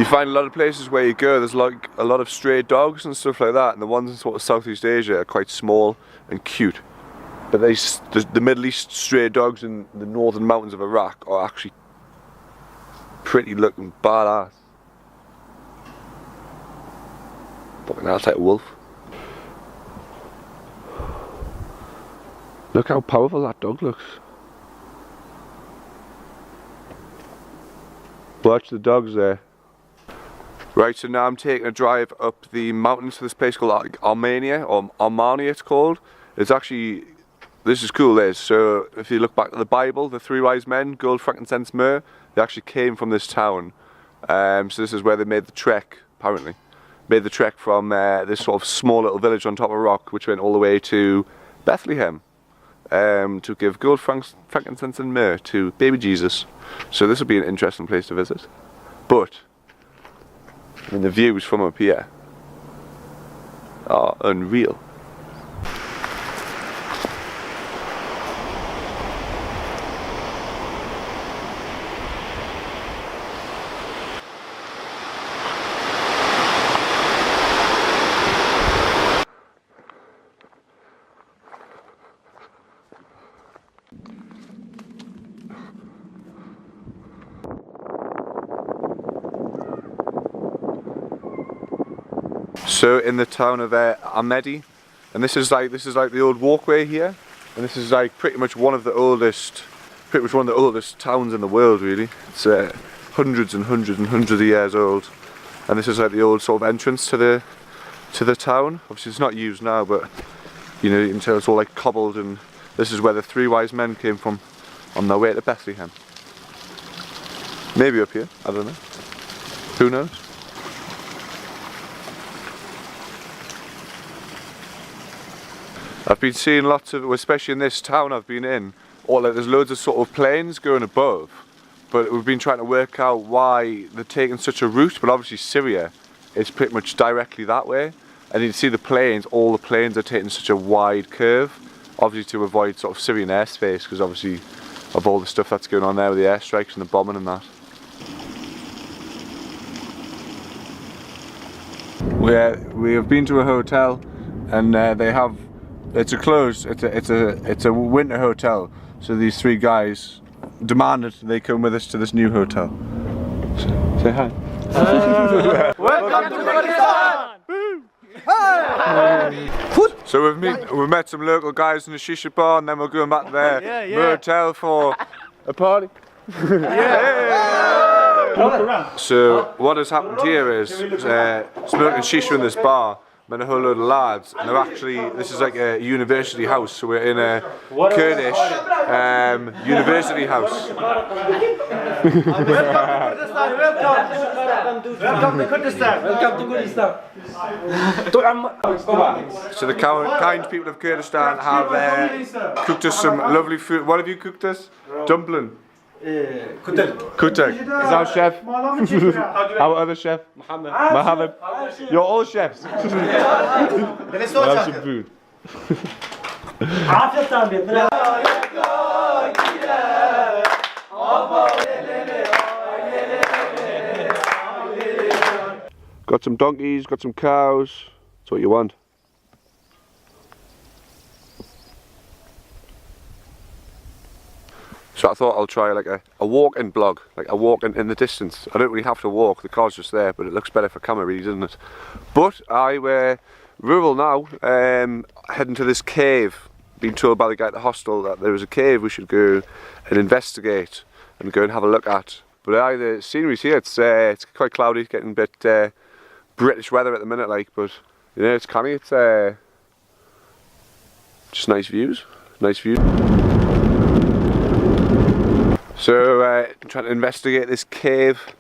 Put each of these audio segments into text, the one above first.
You find a lot of places where you go, there's like a lot of stray dogs and stuff like that, and the ones in sort of Southeast Asia are quite small and cute. But the Middle East stray dogs in the northern mountains of Iraq are actually pretty looking badass. Fucking hell, it's like a wolf. Look how powerful that dog looks. Watch the dogs there. Right, so now I'm taking a drive up the mountains to this place called Armenia, or Armani it's called. It's actually, this is cool this. So if you look back to the Bible, the three wise men, gold, frankincense, myrrh, they actually came from this town. So this is where they made the trek, apparently. Made the trek from this sort of small little village on top of a rock, which went all the way to Bethlehem. To give gold, frankincense and myrrh to baby Jesus. So this would be an interesting place to visit. But I mean, the views from up here are unreal. So in the town of Amedi, and this is like the old walkway here, and this is like pretty much one of the oldest towns in the world, really. It's hundreds and hundreds and hundreds of years old, and this is like the old sort of entrance to the town. Obviously it's not used now, but you know, you can tell it's all like cobbled, and this is where the three wise men came from on their way to Bethlehem. Maybe up here, I don't know. Who knows? I've been seeing lots of, especially in this town I've been in, there's loads of sort of planes going above, but we've been trying to work out why they're taking such a route. But obviously Syria is pretty much directly that way, and you can see the planes, all the planes are taking such a wide curve, obviously to avoid sort of Syrian airspace, because obviously of all the stuff that's going on there with the airstrikes and the bombing and that. We have been to a hotel, and they have, it's a winter hotel, so these three guys demanded they come with us to this new hotel. So, say hi. Welcome to Kurdistan! So we've met some local guys in the shisha bar, and then we're going back to their motel for a party. So what has happened here is smoking shisha in this bar. Met a whole load of lads, and they're actually, this is like a university house, so we're in a Kurdish university house. Welcome to Kurdistan! Welcome to Kurdistan! So the kind people of Kurdistan have cooked us some lovely food. What have you cooked us? Dumpling. Kutek. Is our chef? Our other chef? Mohammed. You're all chefs. We'll have some food. Got some donkeys, got some cows. That's what you want. So I thought I'll try like a walk-in vlog, like a walk in the distance. I don't really have to walk, the car's just there, but it looks better for camera reasons, doesn't it? But we're rural now, heading to this cave. Been told by the guy at the hostel that there is a cave we should go and investigate and go and have a look at. But the scenery's here, it's quite cloudy, getting a bit British weather at the minute, like, but you know, it's canny, it's just nice views, So trying to investigate this cave.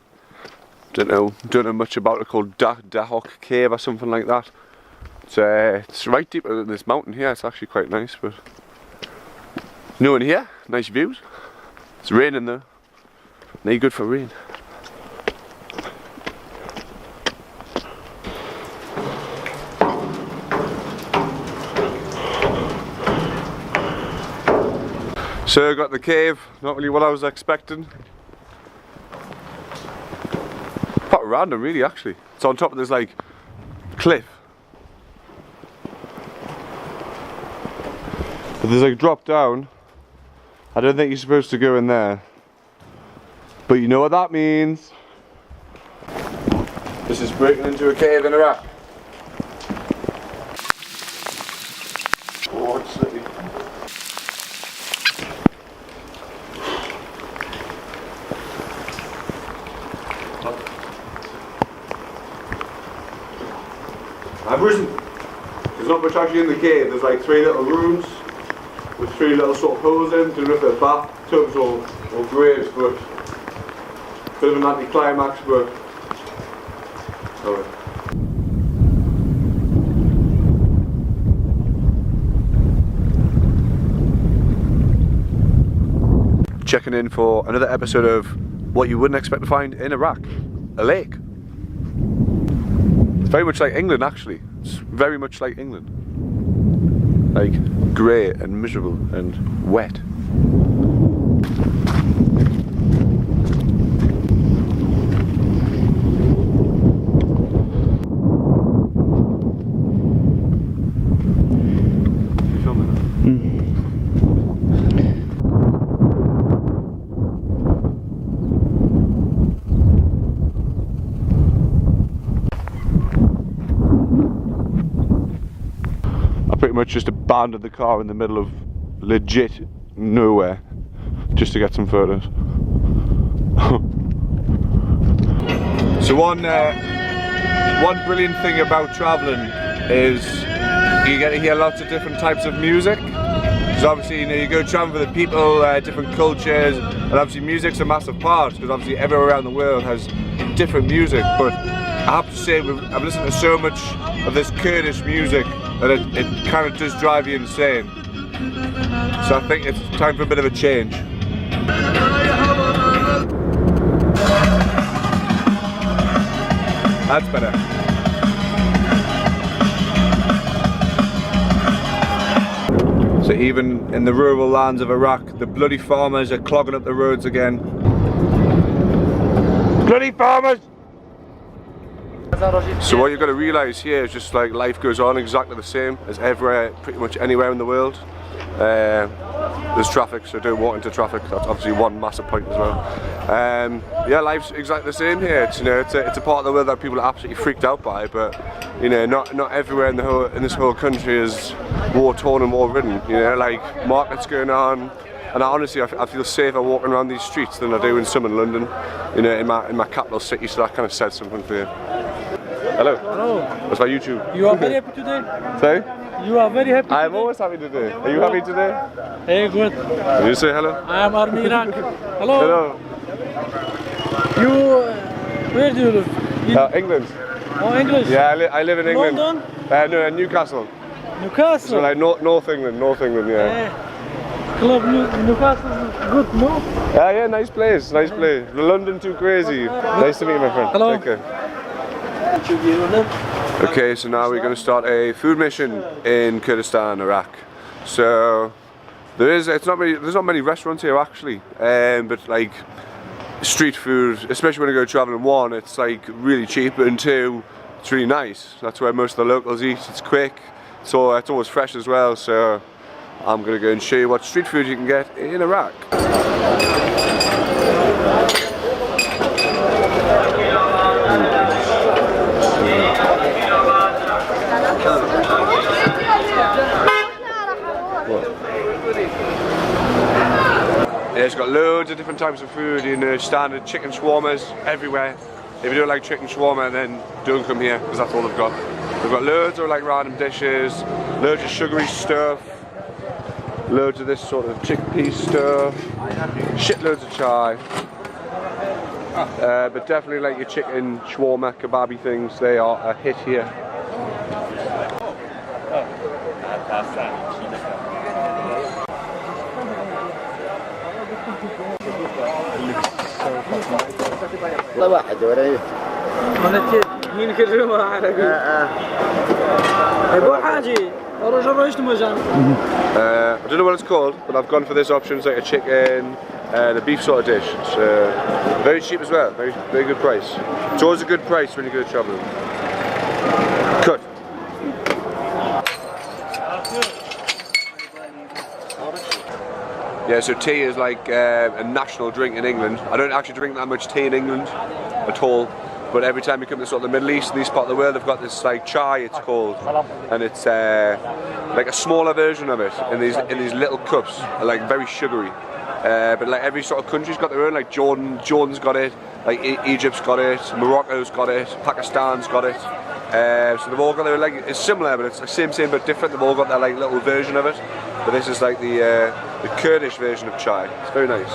Don't know much about it, called Dahok Cave or something like that. It's right deep in this mountain here. It's actually quite nice, but no one here. Nice views. It's raining though. Not good for rain. So I got the cave, not really what I was expecting. Pot sort of random, really. Actually, it's on top of this like cliff, but there's like a drop down. I don't think you're supposed to go in there, but you know what that means. This is breaking into a cave in Iraq. Oh, it's slippy. I've risen. There's not much actually in the cave. There's like 3 little rooms with 3 little sort of holes in. Don't know if they're bathtubs or graves, but bit of an anticlimax, but alright. Checking in for another episode of what you wouldn't expect to find in Iraq, a lake. It's very much like England actually, it's very much like England. Like grey and miserable and wet. Pretty much just abandoned the car in the middle of legit nowhere just to get some photos. So one brilliant thing about travelling is you get to hear lots of different types of music. Because obviously, you know, you go traveling with the people, different cultures, and obviously music's a massive part, because obviously everywhere around the world has different music. But I have to say, I've listened to so much of this Kurdish music that it kind of does drive you insane. So I think it's time for a bit of a change. That's better. So even in the rural lands of Iraq, the bloody farmers are clogging up the roads again. Bloody farmers! So what you've got to realise here is just like life goes on exactly the same as everywhere, pretty much anywhere in the world. There's traffic, so don't walk into traffic. That's obviously one massive point as well. Yeah, life's exactly the same here. It's, you know, it's a part of the world that people are absolutely freaked out by, but you know, not everywhere in this whole country is war torn and war ridden. You know, like markets going on. And honestly, I feel safer walking around these streets than I do in some in London, you know, in my capital city. So that kind of said something for you. Hello. Hello. What's my YouTube? You are very happy today? Sorry? You are very happy I'm today? always happy today. Are you happy today? Hey, good. Can you say hello? I am Army Iraq. Hello. Hello. You, where do you live? In England. Oh, English? Yeah, I live in England. London? No, Newcastle. Newcastle? So like North England, yeah. Club Newcastle is good, no? Yeah, nice place, nice place. London too crazy. Nice to meet you, my friend. Hello. Take care. Okay, so now we're going to start a food mission in Kurdistan, Iraq. So there's not many restaurants here actually, but like street food, especially when you go traveling, one, it's like really cheap, and two, it's really nice. That's where most of the locals eat. It's quick, so it's always fresh as well. So I'm going to go and show you what street food you can get in Iraq. Yeah, it's got loads of different types of food, you know, standard chicken shawarmas everywhere. If you don't like chicken shawarma, then don't come here, because that's all they've got. They've got loads of like random dishes, loads of sugary stuff, loads of this sort of chickpea stuff, shitloads of chai. But definitely like your chicken shawarma, kebabi things, they are a hit here. واحد ولا ينكرمها على قول يبغى حاجة رجل ايش تمجان I don't know what it's called, but I've gone for this option. It's like a chicken and a beef sort of dish. It's very cheap as well, very good price. It's always a good price when you go travelling. Cut. Yeah, so tea is like a national drink in England. I don't actually drink that much tea in England at all, but every time you come to sort of the Middle East and these part of the world, they've got this like chai, it's called, and it's like a smaller version of it in these little cups, like very sugary. But like every sort of country's got their own. Like Jordan's got it, like Egypt's got it, Morocco's got it, Pakistan's got it. So they've all got their, like, it's similar, but it's the same but different. They've all got their like little version of it. But this is like the Kurdish version of chai. It's very nice.